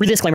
Read the disclaimer.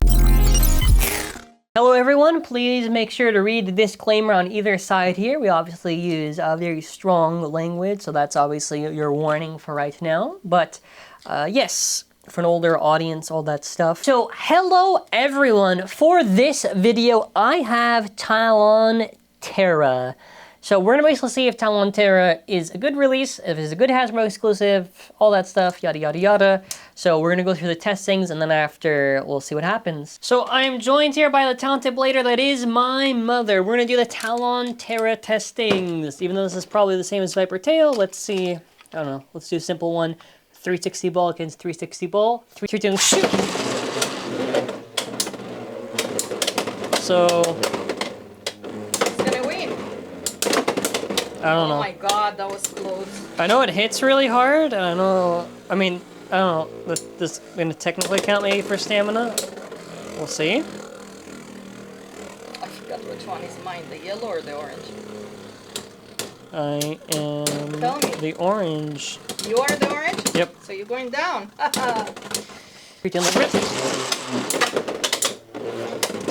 Hello everyone, please make sure to read the disclaimer on either side here. We obviously use very strong language, so that's obviously your warning for right now. But yes, for an older audience, all that stuff. So hello everyone, for this video I have Talon Ptera. So we're gonna basically see if Talon Ptera is a good release, if it's a good Hasbro exclusive, all that stuff, yada yada yada. So we're gonna go through the testings and then after we'll see what happens. So I'm joined here by the talented blader that is my mother. We're gonna do the Talon Ptera testings. Even though this is probably the same as ViperTail, let's see, I don't know, let's do a simple one. 360 ball against 360 ball. 3, 2, shoot! So I don't know. Oh my god, that was close. I know it hits really hard, and I know, I mean, I don't know, this is going to technically count maybe for stamina. We'll see. I forgot which one is mine, the yellow or the orange? I am Tell me. the orange. You are the orange? Yep. So you're going down.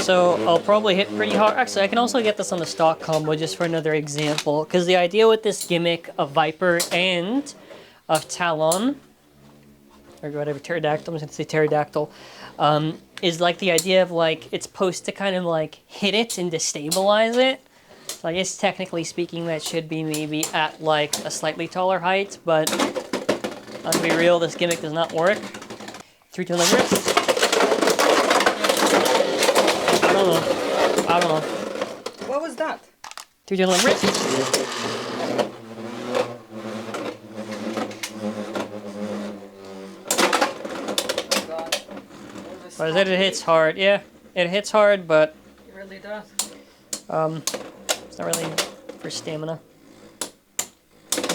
So I'll probably hit pretty hard. Actually, I can also get this on the stock combo just for another example. Because the idea with this gimmick of Viper and of Talon, or whatever, pterodactyl, I'm just going to say pterodactyl, is like the idea of like, it's supposed to kind of like hit it and destabilize it. So I guess technically speaking that should be maybe at like a slightly taller height, but let's be real, this gimmick does not work. 3 to the wrist. I don't know. What was that? 3 to the wrist. Oh god. But it hits hard. Yeah, it hits hard, but It really does. it's not really for stamina.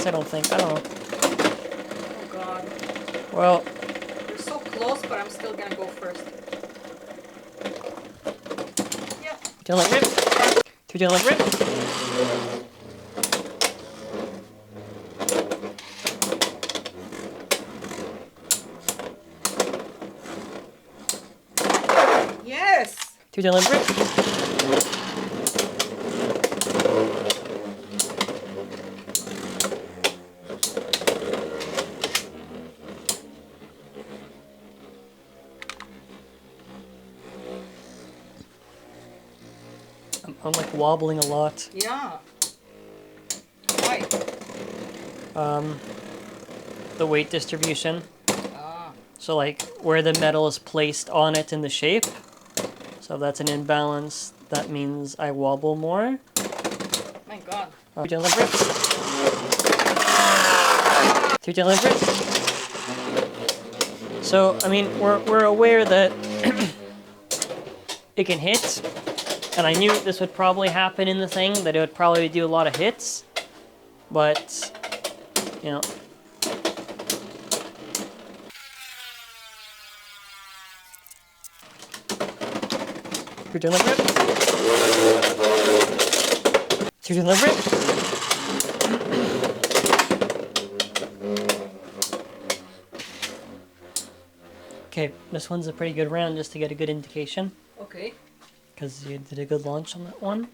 I don't think. I don't know. Oh god. Well, You're so close, but I'm still gonna go first. Yeah. 3 to the rip. 3 to the rip. Yes! 3 to the rip. I'm like wobbling a lot. Yeah. Why? The weight distribution. Ah. So like where the metal is placed on it in the shape. So if that's an imbalance, that means I wobble more. My god. 3 to the rip. 3 to the rip. So I mean we're aware that it can hit. And I knew this would probably happen in the thing, that it would probably do a lot of hits. But, you know. You're doing the rip. You're doing the rip. Okay, this one's a pretty good round just to get a good indication. Okay. Because you did a good launch on that one.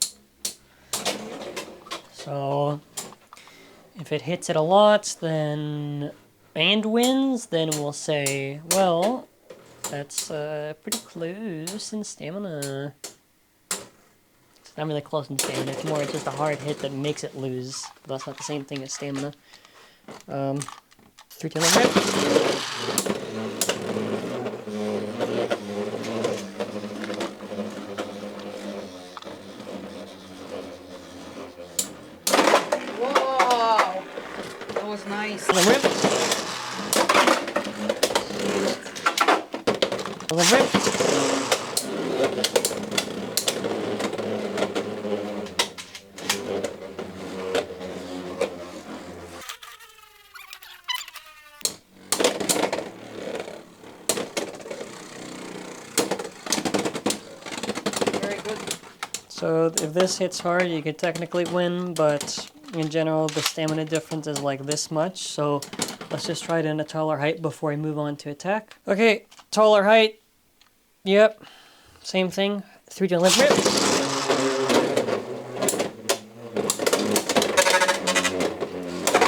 So if it hits it a lot, then and wins, then we'll say, well, that's pretty close in stamina. It's not really close in stamina. It's more just a hard hit that makes it lose. But that's not the same thing as stamina. 3 to the rip. Was nice. The rip. The rip. Very good. So if this hits hard, you could technically win, but in general, the stamina difference is like this much. So let's just try it in a taller height before we move on to attack. Okay, taller height. Yep. Same thing. 3 Talon rip.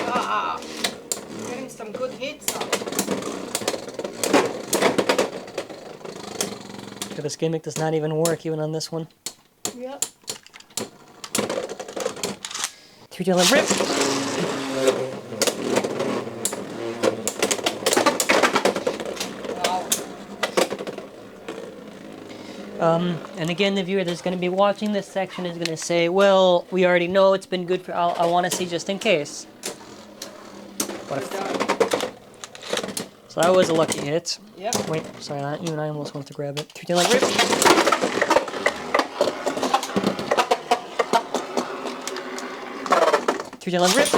Ah, getting some good hits on. This gimmick does not even work even on this one. Yep. 3 Talon rip. And again, the viewer that's going to be watching this section is going to say, well, we already know it's been good for, I want to see just in case. So that was a lucky hit. Yep. Wait, sorry, even I almost went to grab it. 3 Talon rip. 3 Talon rip.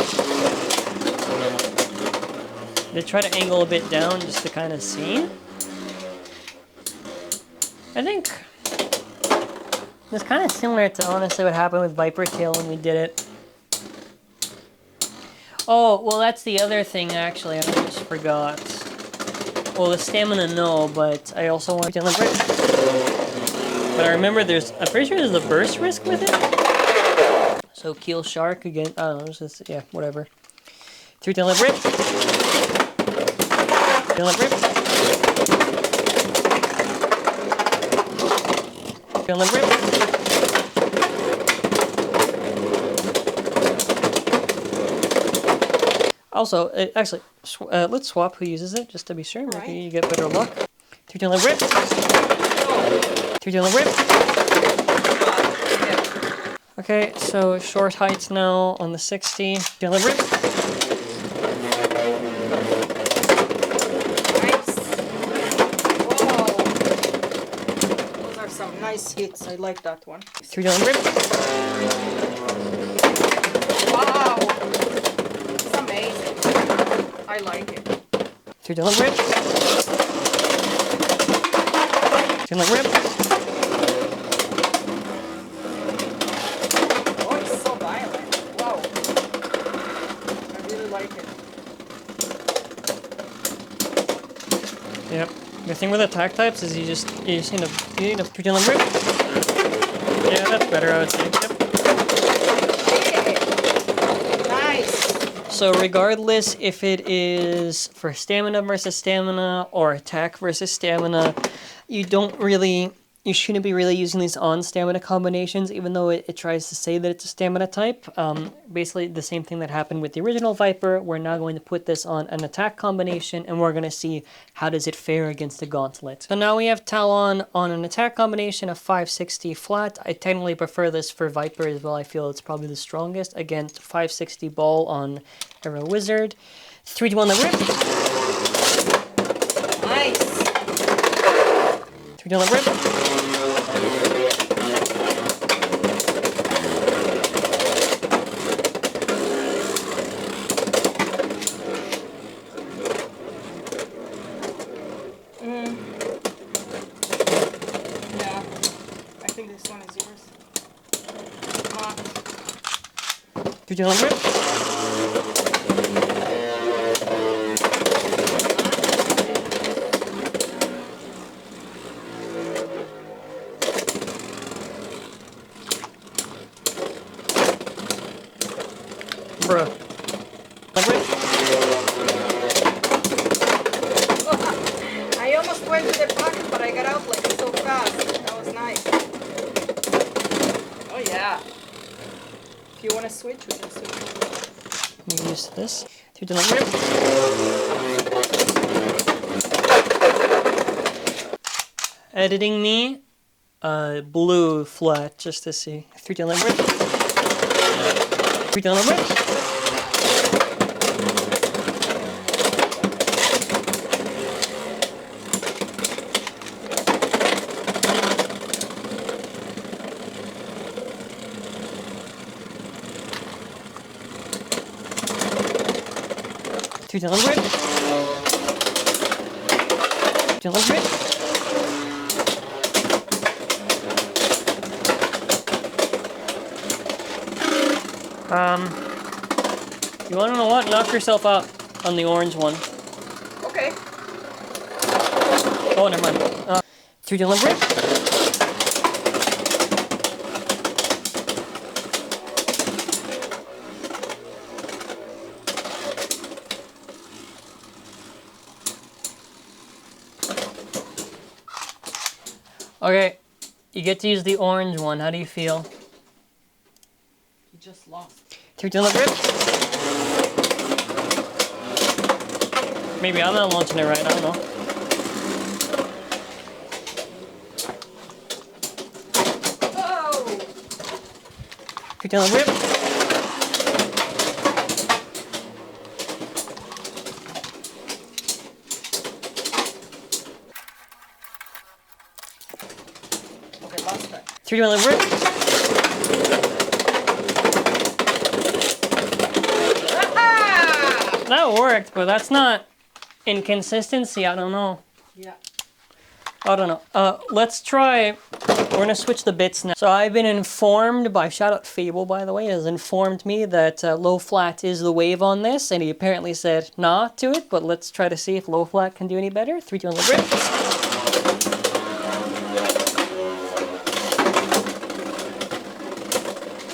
They try to angle a bit down just to kind of see. I think it's kind of similar to honestly what happened with ViperTail when we did it. Oh, well, that's the other thing actually. I just forgot. Well, the stamina, no, but I also want to rip. But I remember I'm pretty sure there's a burst risk with it. So Keel Shark again. I don't know. It's just, yeah, whatever. 3 Talon rip. Talon rip. Talon rip. Also, actually, let's swap who uses it just to be sure. Maybe you get better luck. 3 Talon rip. 3 Talon rip. Okay, so short heights now on the 60. Talon rip. Nice. Whoa. Those are some nice hits. I like that one. 3 Talon rip. Wow. It's amazing. I like it. 3 Talon rip. Talon rip. Oh, it's so violent. Wow. I really like it. Yep. The thing with attack types is you just need to 3 Talon rip. Yeah, that's better, I would say. Yep. Nice. So regardless if it is for stamina versus stamina or attack versus stamina, you shouldn't be really using these on stamina combinations, even though it tries to say that it's a stamina type. Basically the same thing that happened with the original Viper. We're now going to put this on an attack combination, and we're going to see how does it fare against the Gauntlet. So now we have Talon on an attack combination of 560 flat. I technically prefer this for Viper as well. I feel it's probably the strongest against 560 ball on Arrow Wizard. 3 to 1 the rip. Nice. 3 to 1 the rip. Yeah. I think this one is yours. Come on. 3 to 1 the rip. Bruh. I almost went to the pocket, but I got out like so fast. That was nice. Oh yeah. If you want to switch, we can switch. Let me use this. 3 to 1 rip. Editing me, blue flat just to see. 3 to 1 rip. 3 to 1 rip. Two to 1 rip. 2 to 1 rip. You wanna know what? Knock yourself out on the orange one. Okay. Oh, never mind. 3 3, 2, 1, rip. Okay, you get to use the orange one. How do you feel? You just lost. 3, 2, 1, rip. Maybe I'm not launching it right. I don't know. Oh! 3, 2, 1, rip. Okay, last time. 3, 2, 1, rip. Ah! That worked, but that's not inconsistency. I don't know. Yeah. I don't know. Let's try. We're gonna switch the bits now. So I've been informed by, shout out Fable by the way, has informed me that low flat is the wave on this, and he apparently said nah to it, but let's try to see if low flat can do any better. 3, 2, 1, rip.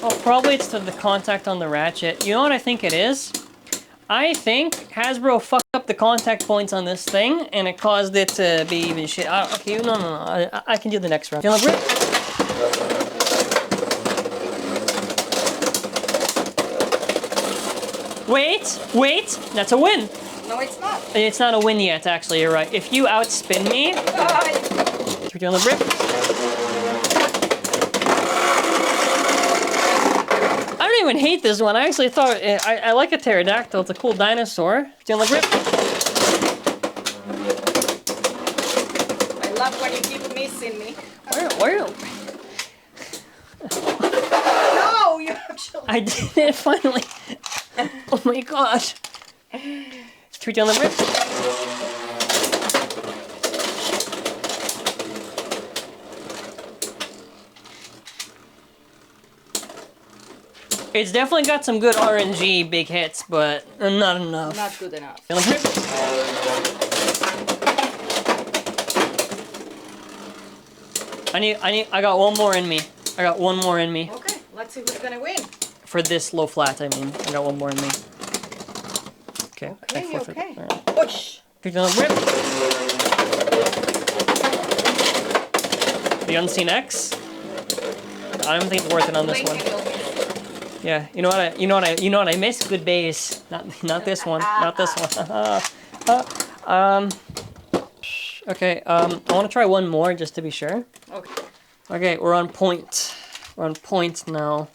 Oh, probably it's to the contact on the ratchet. You know what I think it is? I think Hasbro fucked up the contact points on this thing, and it caused it to be even shit. Okay, no. I can do the next round. Feel grip. Wait, that's a win. No, it's not. It's not a win yet, actually, you're right. If you outspin me, 3, 2, 1, rip. I don't even hate this one. I actually thought, I like a pterodactyl. It's a cool dinosaur. 3, 2, 1, rip. I love when you keep missing me. Where? No, you actually... I did it finally. Oh my gosh. 3, 2, 1, rip. It's definitely got some good RNG big hits, but not enough. Not good enough. I got one more in me. I got one more in me. Okay, let's see who's gonna win. For this low flat, I mean. I got one more in me. Okay. Okay. Push. Rip. The Unseen X. I don't think it's worth it on this one. Yeah, you know what I missed? Good base. Not this one. Not this one. Okay, I want to try one more just to be sure. Okay. Okay, we're on point. We're on point now.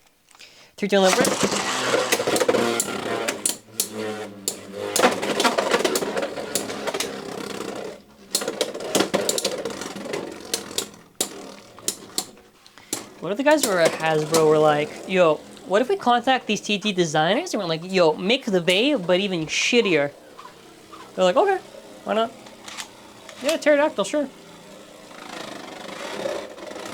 3, 2, 1, rip. What if the guys who were at Hasbro were like, yo, what if we contact these TT designers and we're like, yo, make the Wave, but even shittier? They're like, okay, why not? Yeah, pterodactyl, sure.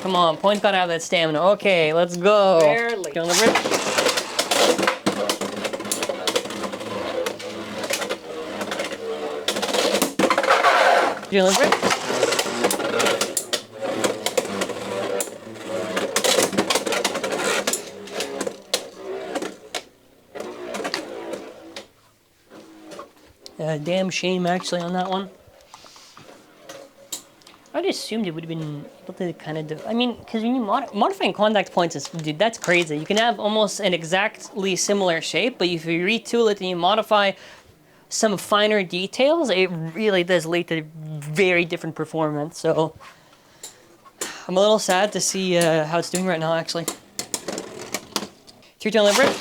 Come on, Point's gotta have that stamina. Okay, let's go. Barely. Get on the rip. Get on the rip. Damn shame, actually, on that one. I'd assumed it would have been able to kind of do... I mean, because when you modifying contact points, dude, that's crazy. You can have almost an exactly similar shape, but if you retool it and you modify some finer details, it really does lead to very different performance. So I'm a little sad to see how it's doing right now, actually. 3, 2, 1, rip.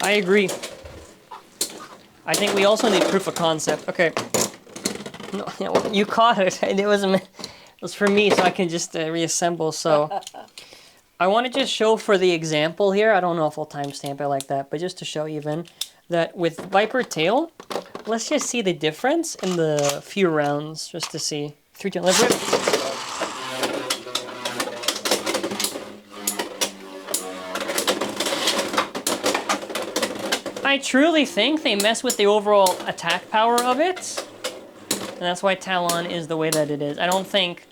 I agree. I think we also need proof of concept. Okay. No, you caught it. It was for me, so I can just reassemble. So I want to just show for the example here. I don't know if I'll timestamp it like that, but just to show even that with ViperTail, let's just see the difference in the few rounds, just to see. 3, 2, 1, rip. I truly think they mess with the overall attack power of it. And that's why Talon is the way that it is. I don't think...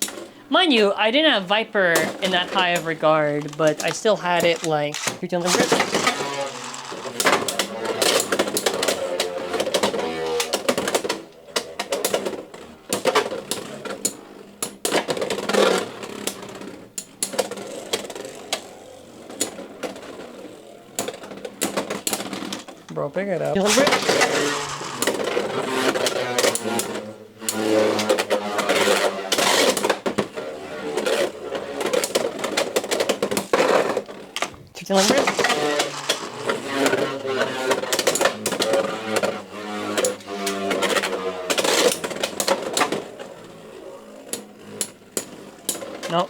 Mind you, I didn't have Viper in that high of regard, but I still had it like... You're doing the rip. Bro, pick it up. No,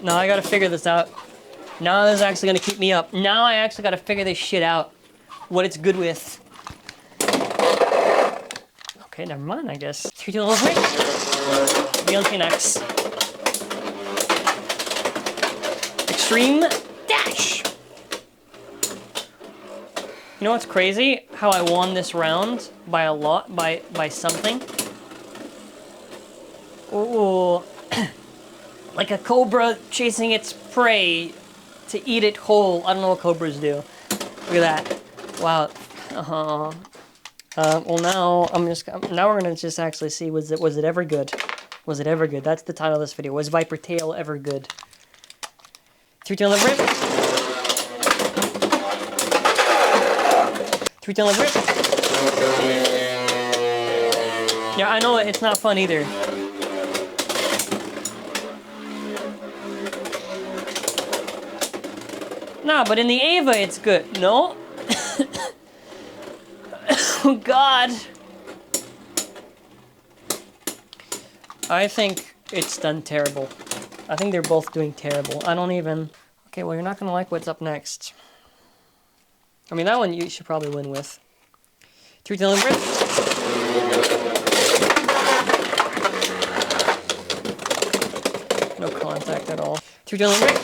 now I gotta figure this out. Now this is actually gonna keep me up. Now I actually gotta figure this shit out. What it's good with. Okay, never mind, I guess. 3, 2, 1, break. Beyonce next. Extreme dash. You know what's crazy? How I won this round by a lot, by something. Ooh. Like a cobra chasing its prey to eat it whole. I don't know what cobras do. Look at that. Wow. Well now now we're gonna just actually see was it ever good? Was it ever good? That's the title of this video. Was ViperTail ever good? 3, 2, 1, rip. 3, 2, 1, rip. Yeah, I know it's not fun either. Nah, but in the Ava it's good. No? Oh God. I think it's done terrible. I think they're both doing terrible. I don't even... Okay, well, you're not gonna like what's up next. I mean, that one you should probably win with. 3, 2, 1, rip. No contact at all. 3, 2, 1, rip.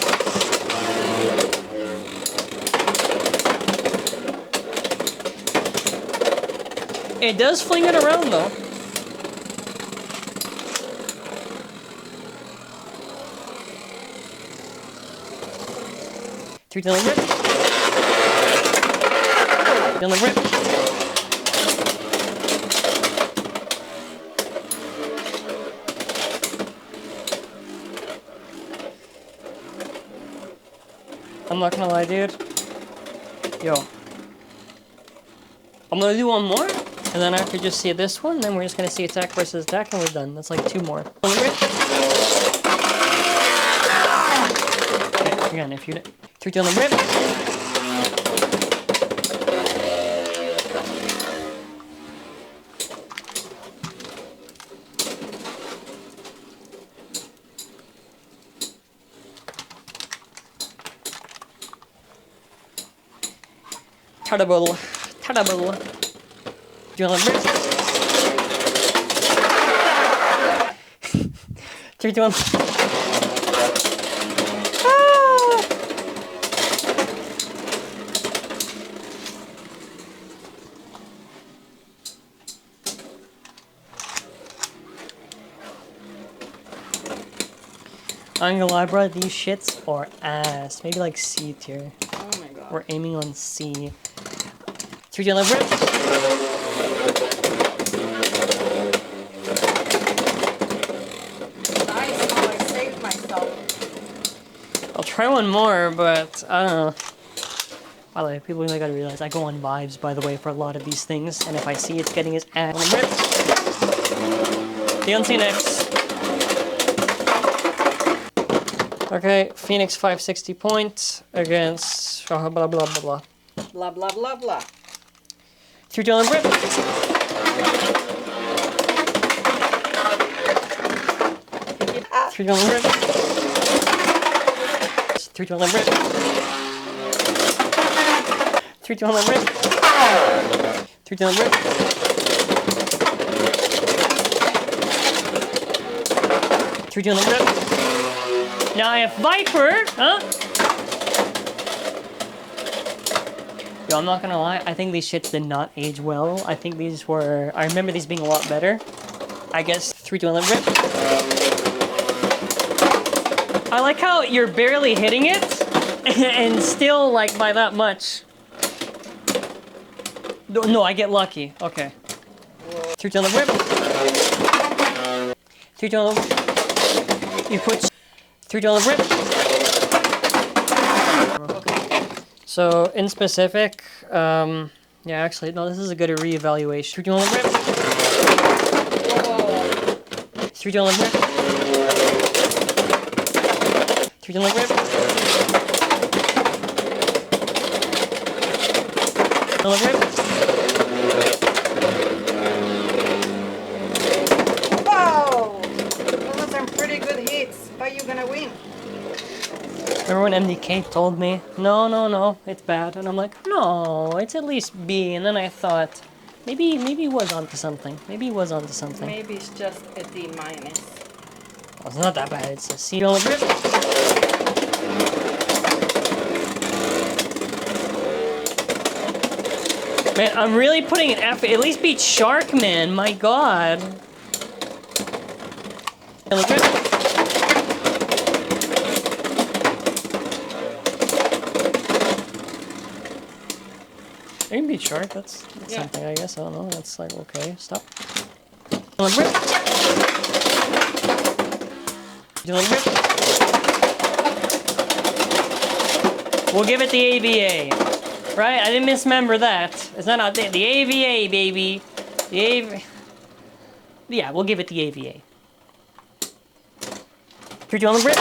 It does fling it around, though. Three, two, rip. Down the rip. I'm not gonna lie, dude. Yo. I'm gonna do one more. And then after just see this one, then we're just gonna see attack versus attack, and we're done. That's like 2 more. Okay, again, if you 3, 2 on the rip. Terrible, terrible. Do you want to rip? 3, 2, 1. I'm gonna lie, bro, these shits are ass. Maybe like C tier. Oh my God. We're aiming on C. 3, 2, 1, rip. Nice, how I saved myself. I'll try one more, but I don't know. By the way, people really gotta realize I go on vibes, by the way, for a lot of these things, and if I see it's getting his ass ripped, Beyonce next. Okay, Phoenix 560 points against blah blah blah blah blah. Blah, blah, blah, blah. 3, 2, 1, rip. 3, 2, 1, rip. 3, 2, 1, rip. 3, 2, 1, rip. 3, 2, 1, rip. 3, 2, 1, rip. Now I have Viper, huh? Yo, I'm not gonna lie, I think these shits did not age well. I think these were, I remember these being a lot better. I guess 3 to 11 rip. I like how you're barely hitting it and still like by that much. No, I get lucky. Okay. 3 to 11 rip. 3 to 11. You put 3 to 11 rip. Okay. So in specific, yeah, actually, no, this is a good reevaluation. 3 to 11 rip. 3 to 11 rip. 3 to 11 rip. 11 rip. Wow! Those are some pretty good hits. How are you gonna win? Remember when MDK told me, no, it's bad. And I'm like, no, it's at least B. And then I thought, maybe he was onto something. Maybe he was onto something. Maybe it's just a D-. Well, it's not that bad. It's a C. Don't rip. Man, I'm really putting an effort. At least beat Shark Man. My God. Don't rip. I can beat Shark. That's something, I guess. I don't know. That's like, okay, stop. Don't rip. Don't rip. We'll give it the AVA. Right? I didn't misremember that. It's not out there. The AVA, baby. The AVA. Yeah, we'll give it the AVA. 3, 2, 1, rip.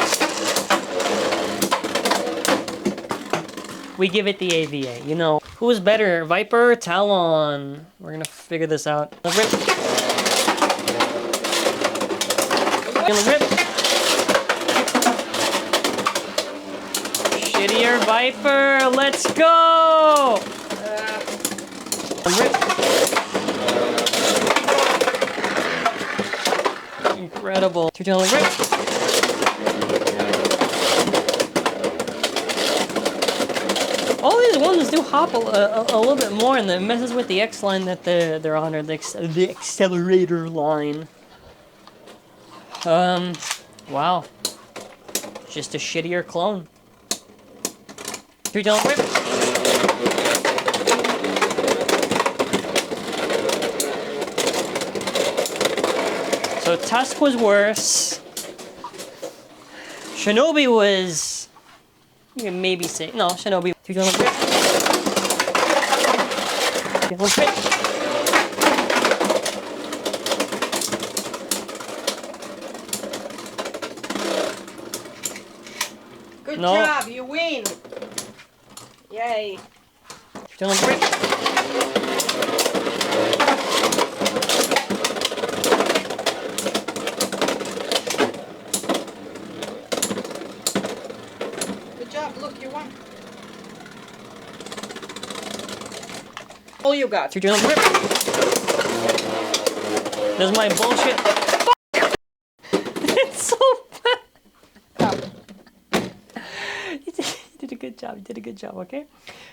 We give it the AVA. You know, who is better, Viper or Talon? We're gonna figure this out. Rip. Rip. Shittier Viper, let's go! Rip. Incredible. 2 rip. All these ones do hop a little bit more, and it messes with the X line that they're on, or the accelerator line. Wow. Just a shittier clone. 3 rip. So Tusk was worse. Shinobi was... You can maybe say... No, Shinobi... 3 rip. Rip. Good job, you win! Yay! Rip. Good job, look, you won. All you got. 3 rip. There's my bullshit. It's so bad. You did a good job. You did a good job, okay?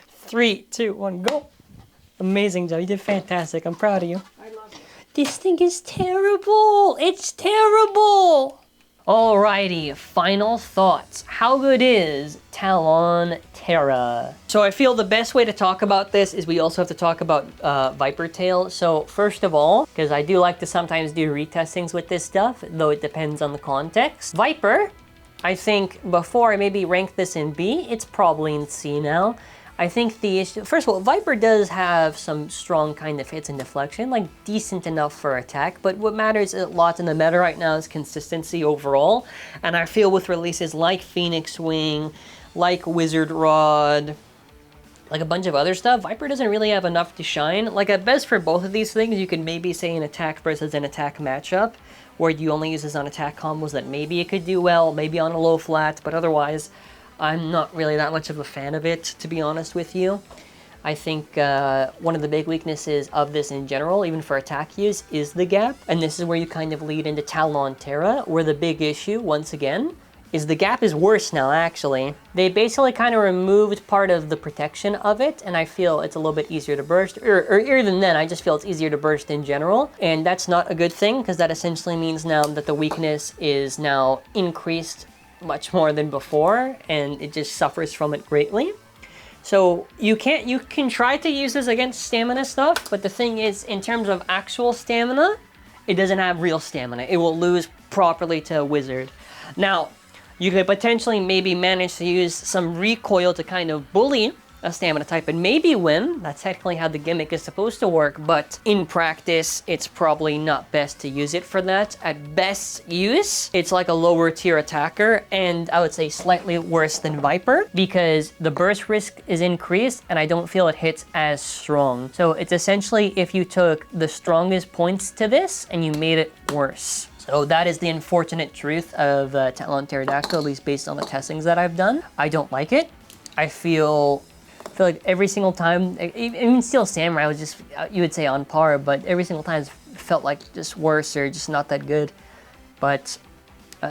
3, 2, 1, go. Amazing job. You did fantastic. I'm proud of you. I love it. This thing is terrible. It's terrible. Alrighty, final thoughts. How good is Talon Ptera? So I feel the best way to talk about this is we also have to talk about ViperTail. So first of all, because I do like to sometimes do retestings with this stuff, though it depends on the context. Viper, I think before I maybe rank this in B, it's probably in C now. I think the issue, first of all, Viper does have some strong kind of hits and deflection, like decent enough for attack, but what matters a lot in the meta right now is consistency overall, and I feel with releases like Phoenix Wing, like Wizard Rod, like a bunch of other stuff, Viper doesn't really have enough to shine. Like at best for both of these things, you could maybe say an attack versus an attack matchup, where you only use this on attack combos that maybe it could do well, maybe on a low flat, but otherwise, I'm not really that much of a fan of it, to be honest with you. I think one of the big weaknesses of this in general, even for attack use, is the gap. And this is where you kind of lead into Talon Ptera, where the big issue, once again, is the gap is worse now, actually. They basically kind of removed part of the protection of it, and I feel it's a little bit easier to burst. Or even then, I just feel it's easier to burst in general. And that's not a good thing, because that essentially means now that the weakness is now increased much more than before, and it just suffers from it greatly. So you can try to use this against stamina stuff, but the thing is, in terms of actual stamina, it doesn't have real stamina. It will lose properly to a wizard. Now, you could potentially maybe manage to use some recoil to kind of bully a stamina type and maybe win. That's technically how the gimmick is supposed to work, but in practice, it's probably not best to use it for that. At best use, it's like a lower tier attacker, and I would say slightly worse than Viper, because the burst risk is increased and I don't feel it hits as strong. So it's essentially if you took the strongest points to this and you made it worse. So that is the unfortunate truth of Talon Ptera, at least based on the testings that I've done. I don't like it. I feel like every single time, even Steel Samurai was just, you would say on par, but every single time it felt like just worse or just not that good. But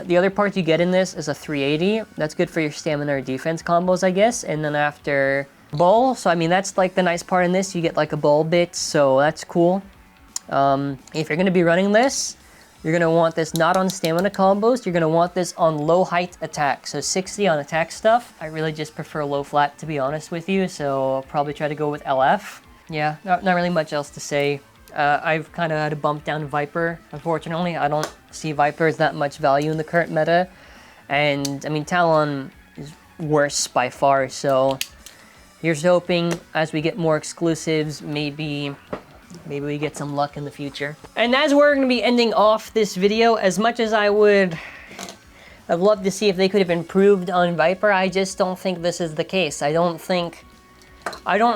the other part you get in this is a 380. That's good for your stamina or defense combos, I guess. And then after ball, so I mean, that's like the nice part in this. You get like a ball bit, so that's cool. If you're gonna be running this, you're gonna want this not on stamina combos, you're gonna want this on low height attack. So 60 on attack stuff. I really just prefer low flat, to be honest with you, so I'll probably try to go with LF. Yeah, not really much else to say. I've kind of had to bump down Viper, unfortunately. I don't see Viper as that much value in the current meta. And I mean, Talon is worse by far, so here's hoping as we get more exclusives, maybe we get some luck in the future. And as we're going to be ending off this video, as much as I'd love to see if they could have improved on Viper, I just don't think this is the case. I don't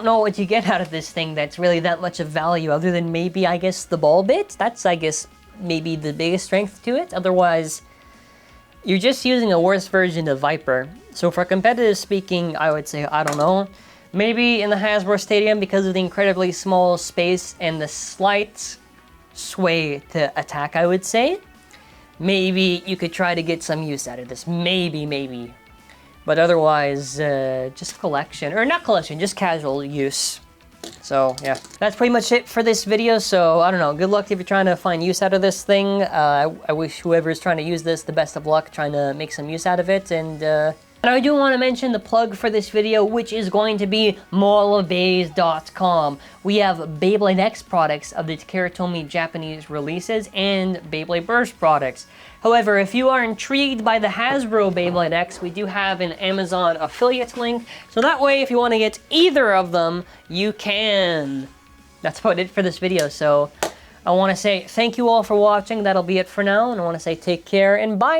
know what you get out of this thing that's really that much of value, other than maybe, I guess, the ball bit. That's, I guess, maybe the biggest strength to it. Otherwise, you're just using a worse version of Viper. So for competitive speaking, I would say, I don't know. Maybe in the Hasbro Stadium, because of the incredibly small space and the slight sway to attack, I would say, maybe you could try to get some use out of this. Maybe. But otherwise, just collection. Or not collection, just casual use. So, yeah. That's pretty much it for this video. So, I don't know. Good luck if you're trying to find use out of this thing. I wish whoever's trying to use this the best of luck trying to make some use out of it. And I do want to mention the plug for this video, which is going to be mallofbays.com. We have Beyblade X products of the Takeratomi Japanese releases and Beyblade Burst products. However, if you are intrigued by the Hasbro Beyblade X, we do have an Amazon affiliate link. So that way, if you want to get either of them, you can. That's about it for this video. So I want to say thank you all for watching. That'll be it for now. And I want to say take care and bye.